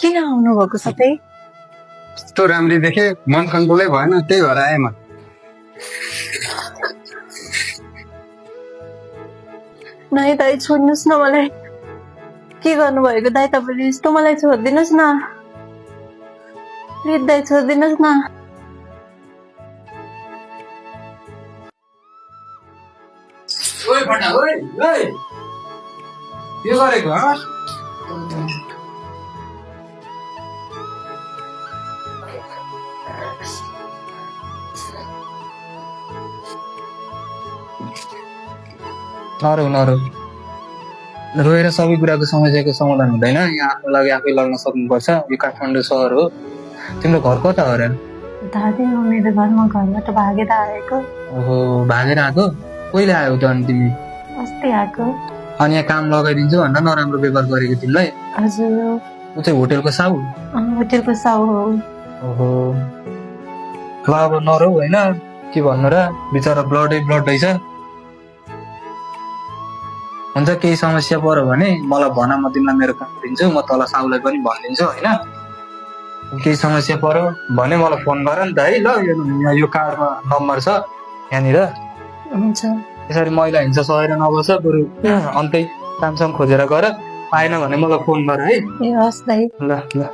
किन आउनुभएको सबै? यस्तो राम्री देखे मन कन्ट्रोलै भएन, त्यही भएर आएँ म। नै दाइ छोड्नुहोस् न मलाई। के गर्नुभएको दाइ तपाईँले? यस्तो मलाई छोडिदिनुहोस् न प्लिज दाइ, छोडिदिनुहोस् न। ओइ फटा, ओइ ओइ के गरेको ह? नरौ रोएर सबै कुराको समस्याको समाधान हुँदैन। यहाँ आफ्नो लागि आफै लड्न सक्नुपर्छ। यो काठमाडौँ सहर हो। तिम्रो घर कता हो र? दादी म मेरो घरमा घरबाट भागेर आएको। ओहो, भागेर आएको? कहिले आयो त अनि तिमी? अस्ति आएको। अनि यहाँ काम लगाइदिन्छु भनेर नराम्रो व्यवहार गरेको तिमीलाई? हजुर। ऊ चाहिँ होटेलको साउ? होटेलको साउ हो। ओहो, ल अब नरौ होइन, के भन्नु र, बिचरा ब्लड रहेछ। हुन्छ, केही समस्या पर्यो भने मलाई भन, म तिमीलाई मेरो काम दिन्छु। म तल साउलाई पनि भनिदिन्छु होइन। केही समस्या पर्यो भने मलाई फोन गर नि त है। ल, यो कार्डमा नम्बर छ यहाँनिर। हुन्छ। यसरी मैला हिंस सहेर नबस, बरु अन्तै कामसाम खोजेर गर। पाएन भने मलाई फोन गर है। ए हस् दाइ। ल ल।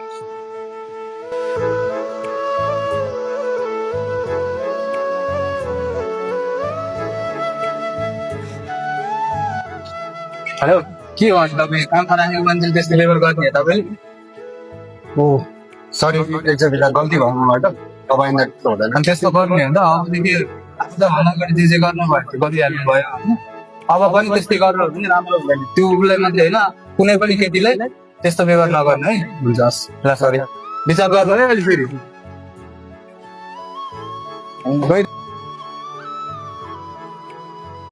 हेलो, के हो तपाईँ? काम राखेको मान्छेले त्यस्तो लेबर गर्ने तपाईँ? ओ सरी, एकचोटि गल्ती भयो मबाट। तपाईँलाई त्यस्तो हुँदैन। अनि त्यस्तो गर्ने हो नि त। अबदेखि आफू त भन अगाडि जे जे गर्नु भयो त्यो गरिहाल्नु भयो होइन। अब पनि त्यस्तै गर्नु हो भने राम्रो हुँदैन। त्यो उसलाई मात्रै होइन, कुनै पनि केटीलाई त्यस्तो व्यवहार नगर्नु है। हुन्छ, हस्। ल सरी, विचार गर्नु है अहिले फेरि। गइ